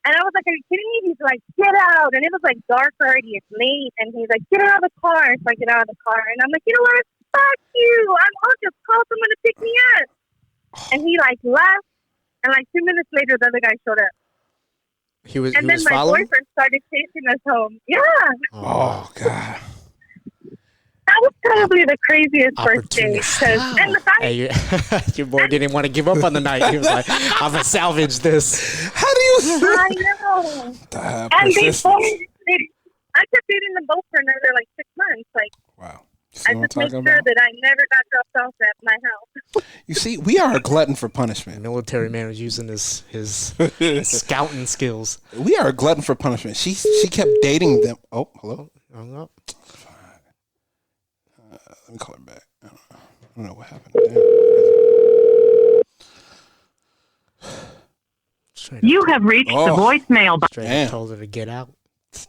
And I was like, "Are you kidding me?" He's like, "Get out!" And it was like dark already. It's late, and he's like, "Get out of the car." So I get out of the car, and I'm like, "You know what? Fuck you! I'll just call someone to pick me up." And he left, and 2 minutes later, the other guy showed up. He was my following? boyfriend started chasing us home. Yeah. Oh God. That was probably the craziest first date. And the fact your boy didn't want to give up on the night. He was like, "I'm gonna salvage this." How do you? I know. And I kept dating them both for another 6 months. Wow. I just made sure that I never got dropped off at my house. You see, we are a glutton for punishment. The military man was using his scouting skills. We are a glutton for punishment. She kept dating them. Oh, hello. Hung up. Let me call her back. I don't know what happened. You have reached the voicemail box. Straight told her to get out.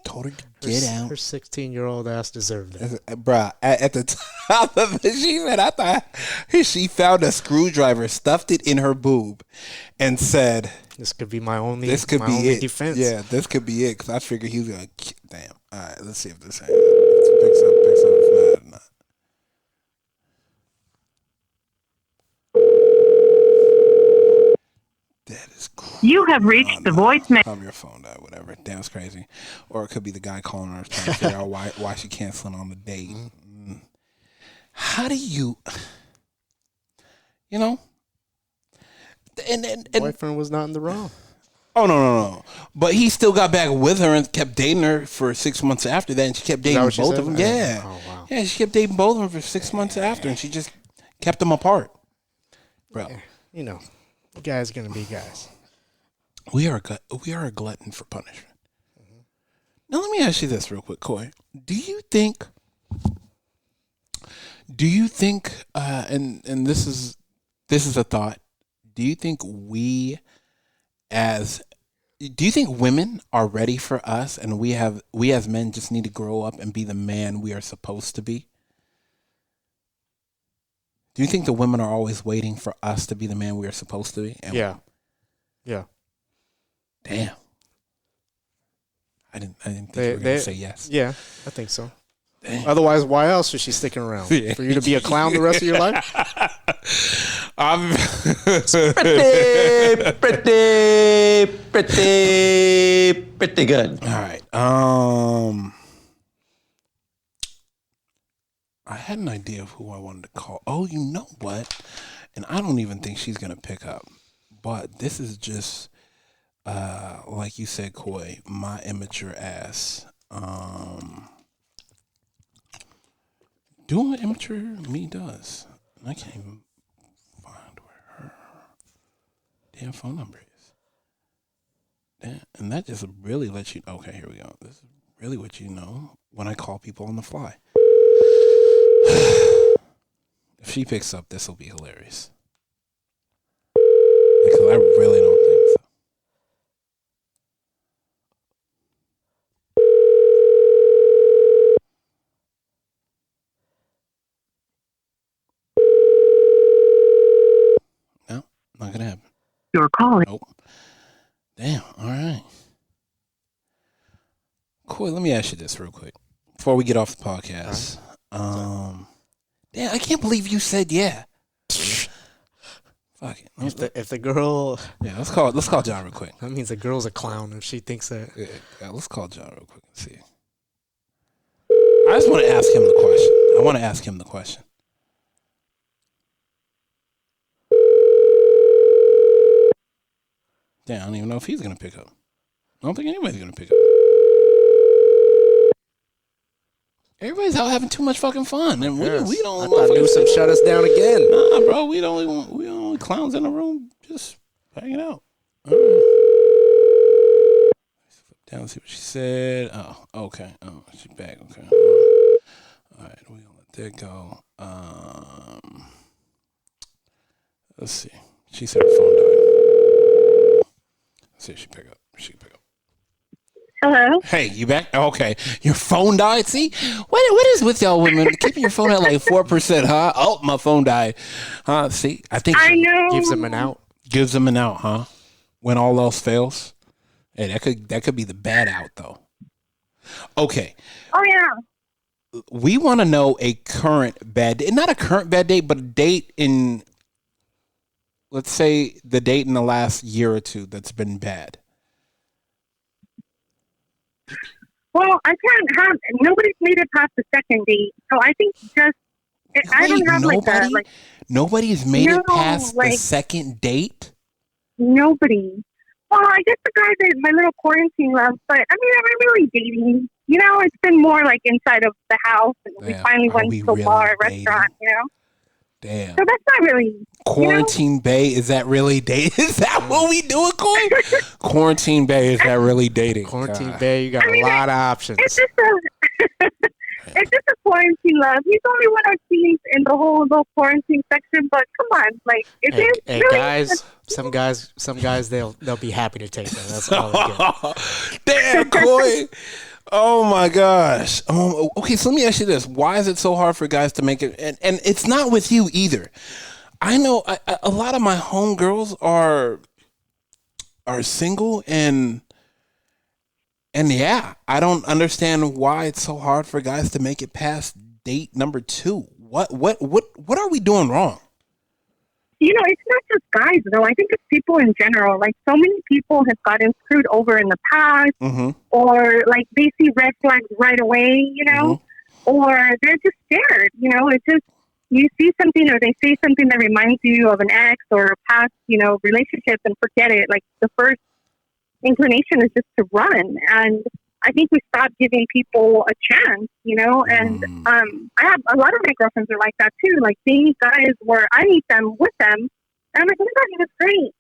Told her to get out. Her 16-year-old ass deserved it. Bruh, at the top of it, she said, I thought she found a screwdriver, stuffed it in her boob, and said, "This could be my only defense." Yeah, this could be it, because I figured he was going to, damn. All right, let's see if this picks up. If not. That is crazy. You have reached the voicemail. Your phone died, whatever. Damn, it's crazy. Or it could be the guy calling her trying to figure out why she canceling on the date. Mm. How do you know? And boyfriend was not in the wrong. Oh no! But he still got back with her and kept dating her for 6 months after that, and she kept dating both of them. Yeah, oh, wow. Yeah, she kept dating both of them for 6 months after, and she just kept them apart. Bro, you know, guys gonna be guys. We are a glutton for punishment. Mm-hmm. Now let me ask you this real quick, Coy. Do you think? And this is a thought. Do you think do you think women are ready for us, and we as men just need to grow up and be the man we are supposed to be? Do you think the women are always waiting for us to be the man we are supposed to be? Yeah. Damn. I didn't think you were going to say yes. Yeah, I think so. Damn. Otherwise, why else is she sticking around? For you to be a clown the rest of your life? I'm pretty good. All right. I had an idea of who I wanted to call. Oh, you know what? And I don't even think she's gonna pick up. But this is just like you said, Coy, my immature ass. Doing what immature me does. And I can't even find where her damn phone number is. Damn, and that just really lets you. Okay, here we go. This is really what you know when I call people on the fly. If she picks up, this will be hilarious. Because I really don't think so. No, not gonna happen. Your call. Nope. Damn. All right. Cool. Let me ask you this real quick before we get off the podcast. Damn, I can't believe you said yeah. Fuck it. If the girl, yeah, let's call John real quick. That means the girl's a clown if she thinks that. Yeah, let's call John real quick and see. I just want to ask him the question. Damn, I don't even know if he's gonna pick up. I don't think anybody's gonna pick up. Everybody's out having too much fucking fun, and we don't. I thought Newsom shut us down again. Nah, bro, we only clowns in the room just hanging out. Flip down and see what she said. Oh, okay. Oh, she's back. Okay. All right, we're gonna let that go. Let's see. She said her phone died. Let's see if she pick up. She can pick up. Hello? Hey, you back? Okay. Your phone died? See? What is with y'all women? Keeping your phone at like 4%, huh? Oh, my phone died. Huh? See? I think I know. Gives them an out. Gives them an out, huh? When all else fails. Hey, that could be the bad out, though. Okay. Oh, yeah. We want to know a current bad date. Not a current bad date, but a date in, let's say, the date in the last year or two that's been bad. Well, nobody's made it past the second date. So I think I don't have nobody's made it past the second date? Nobody. Well, I guess the guy that my little quarantine love, but I mean, I'm really dating. You know, it's been more like inside of the house, and we finally went to a bar, restaurant, you know? Damn. So that's not really Quarantine Bay. Is that really dating? Is that what we doing, Coy? Quarantine Bay. Is that really dating? Quarantine Bay. You got a lot of options. It's just a quarantine love. He's only one I've seen in the whole little quarantine section. But come on, like hey guys, some guys they'll be happy to take them. That's all they get. Damn, Coy. Oh my gosh. Okay, so let me ask you this: why is it so hard for guys to make it? And it's not with you either. I know a lot of my homegirls are single, and yeah, I don't understand why it's so hard for guys to make it past date number 2. What are we doing wrong? it's not just guys, though. I think it's people in general. Like, so many people have gotten screwed over in the past, or, like, they see red flags right away, or they're just scared, It's just, you see something or they say something that reminds you of an ex or a past, relationship, and forget it. Like, the first inclination is just to run. And I think we stopped giving people a chance, and I have a lot of my girlfriends are like that too. Like, these guys where I meet them with them, and I'm like, oh my God, he was great.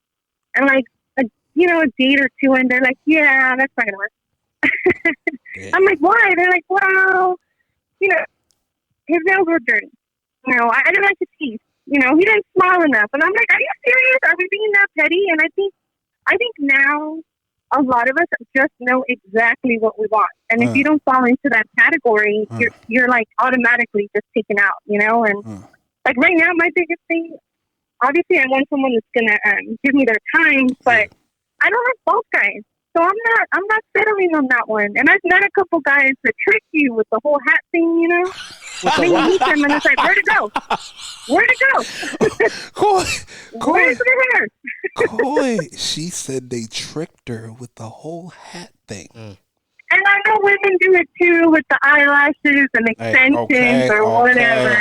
And like, a date or two, and they're like, yeah, that's not going to work. I'm like, why? They're like, well, his nails were dirty. I didn't like his teeth. He didn't smile enough. And I'm like, are you serious? Are we being that petty? And I think now a lot of us just know exactly what we want. And if you don't fall into that category, you're like automatically just taken out, And like right now, my biggest thing, obviously I want someone that's going to give me their time, but I don't like both guys. So I'm not settling on that one. And I've met a couple guys that trick you with the whole hat thing, Then you meet them and it's like, where'd it go? Where'd it go? Where's the hair? Coy, she said they tricked her with the whole hat thing. And I know women do it too with the eyelashes and extensions or whatever.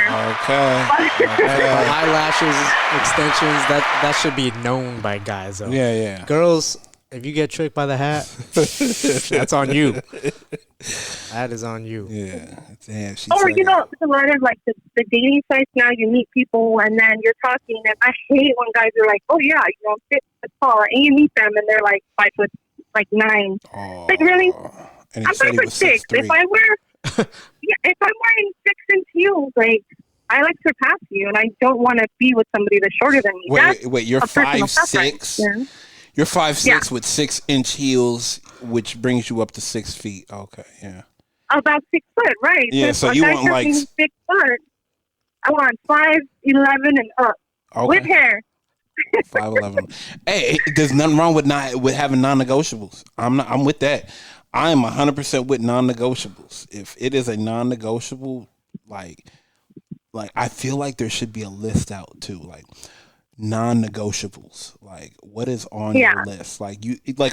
Eyelashes, extensions, that should be known by guys, though. Yeah. Girls, if you get tricked by the hat, that's on you. That is on you. Yeah. Damn, or, a lot of like the dating sites now, you meet people and then you're talking, and I hate when guys are like, oh yeah, I'm 6 foot tall, and you meet them and they're like 5'9". Like, really? I'm 5'6". If I wear, if I'm wearing 6-inch heels, like, I like surpass you, and I don't want to be with somebody that's shorter than me. Wait, you're 5'6". Yeah. You're 5'6" with 6-inch heels, which brings you up to 6 feet. Okay, yeah. About 6 foot, right? Yeah, so you want like 6 foot. I want 5'11" and up with hair. 5'11". Hey, there's nothing wrong with having non-negotiables. I'm with that. I am 100% with non-negotiables. If it is a non-negotiable, like I feel like there should be a list out too, like non-negotiables. Like, what is on your list? Like,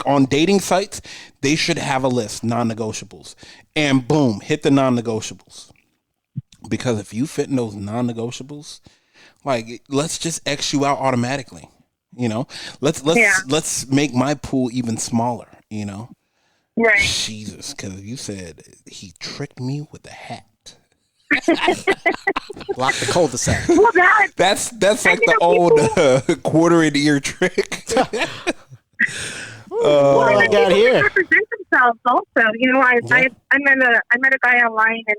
on dating sites, they should have a list, non-negotiables, and boom, hit the non-negotiables. Because if you fit in those non-negotiables, like, let's just X you out automatically. Let's make my pool even smaller. Right. Jesus, because you said he tricked me with a hat. Block the cul-de-sac. Well, that's like the old quarter in ear trick. Well, I got here. Represent themselves also. I met a guy online, and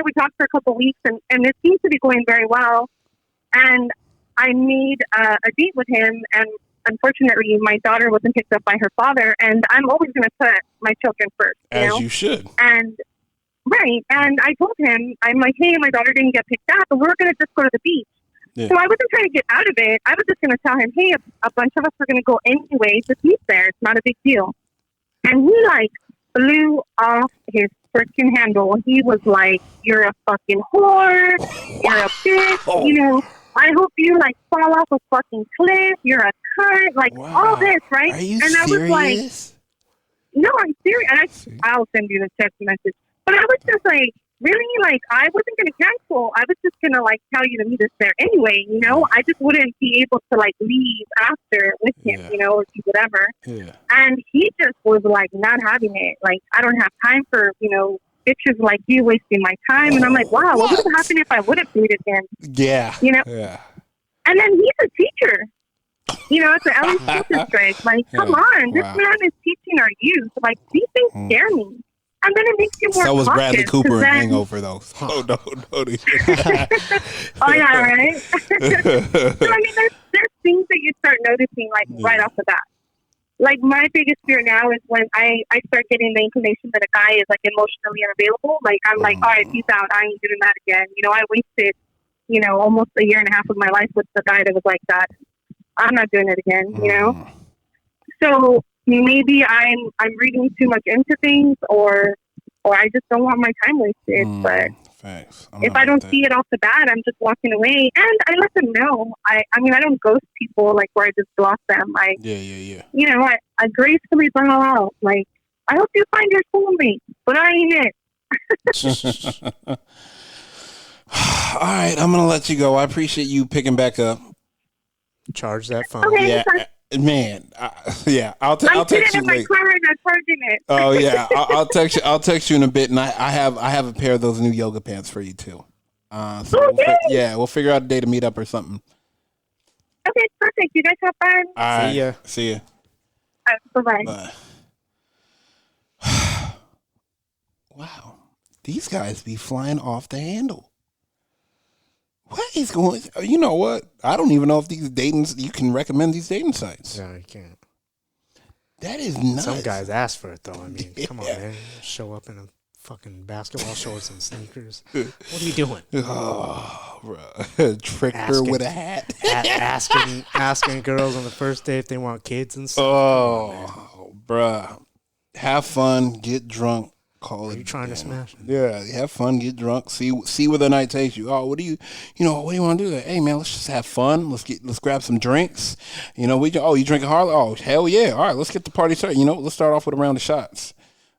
we talked for a couple weeks, and it seems to be going very well. And I made a date with him, and unfortunately, my daughter wasn't picked up by her father, and I'm always going to put my children first. As you should. And right, and I told him, I'm like, hey, my daughter didn't get picked up, but we're going to just go to the beach. Yeah. So I wasn't trying to get out of it. I was just going to tell him, hey, a bunch of us are going to go anyway. Just meet there. It's not a big deal. And he, like, blew off his freaking handle. He was like, you're a fucking whore. You're a bitch. I hope you, like, fall off a fucking cliff. You're a cunt. Like, all this, right? Are you and serious? I was like, no, I'm serious. And I'll send you the text message. But I was just like, really? Like, I wasn't going to cancel. I was just going to, like, tell you to meet us there anyway, I just wouldn't be able to, like, leave after with him, or do whatever. Yeah. And he just was, like, not having it. Like, I don't have time for, bitches like you wasting my time. And I'm like, wow, what would have happened if I would have dated him? Yeah. Yeah. And then he's a teacher. It's the LA School District. Like, come on. This man is teaching our youth. Like, these things scare me. And then it makes you more So was Bradley cautious, Cooper in then, Hangover, though. Oh, no. oh, yeah, right? So, I mean, there's things that you start noticing, like, right off the bat. Like, my biggest fear now is when I start getting the inclination that a guy is, like, emotionally unavailable. Like, I'm like, all right, peace out. I ain't doing that again. I wasted, almost a year and a half of my life with the guy that was like that. I'm not doing it again, So maybe I'm reading too much into things, or I just don't want my time wasted. But Facts. If I don't see it off the bat, I'm just walking away, and I let them know. I mean, I don't ghost people like where I just block them. Yeah. You know, I gracefully bow out. Like, I hope you find your soulmate, but I ain't it. All right, I'm gonna let you go. I appreciate you picking back up. Charge that phone. Okay, Yeah, man. I'll text you in my later. car and I'm charging it. Oh yeah, I'll text you. I'll text you in a bit, and I have a pair of those new yoga pants for you too. We'll figure out a day to meet up or something. Okay, perfect. You guys have fun. All right, See ya. Bye-bye. Bye. Wow, these guys be flying off the handle. What is going? You know what? I don't even know if these you can recommend these dating sites. No, you can't. That is nuts. Some guys ask for it though. I mean, come on, man. Show up in a fucking basketball shorts and sneakers. What are you doing? Oh, bro. Trick her with a hat. asking girls on the first day if they want kids and stuff. Oh, bruh. Have fun, get drunk, call it. Are you trying to smash it? Yeah, have fun, get drunk, see where the night takes you. Oh, what do you want to do? Hey man, let's just have fun. Let's grab some drinks. You drinking Harley? Oh, hell yeah. All right, let's get the party started. Let's start off with a round of shots.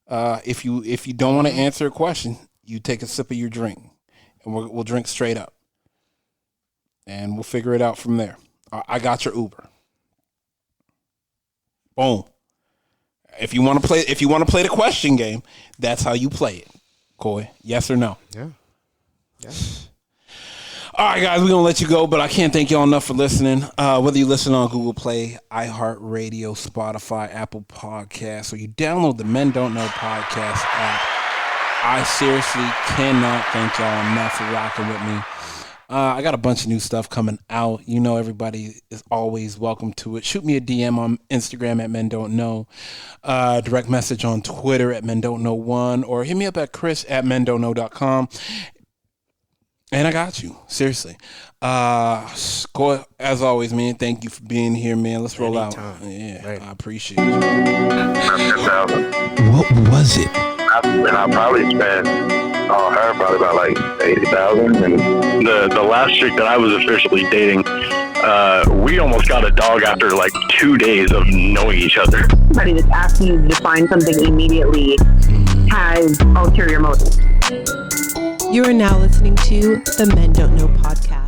If you don't want to answer a question, you take a sip of your drink, and we'll drink straight up, and we'll figure it out from there. I got your Uber. Boom. If you want to play the question game, that's how you play it. Coy, yes or no? Yeah. All right, guys, we're going to let you go, but I can't thank y'all enough for listening. Whether you listen on Google Play, iHeartRadio, Spotify, Apple Podcasts, or you download the Men Don't Know podcast app, I seriously cannot thank y'all enough for rocking with me. I got a bunch of new stuff coming out. Everybody is always welcome to it. Shoot me a DM on Instagram at Men Don't Know. Direct message on Twitter at Men Don't Know 1, or hit me up at chris@mendontknow.com. And I got you. Seriously. As always, man, thank you for being here, man. Let's roll out. Yeah, right. I appreciate it. What was it? I probably spent on her probably about like $80,000. And the last chick that I was officially dating, we almost got a dog after like 2 days of knowing each other. Somebody that's asking you to define something immediately has ulterior motives. You are now listening to the Men Don't Know podcast.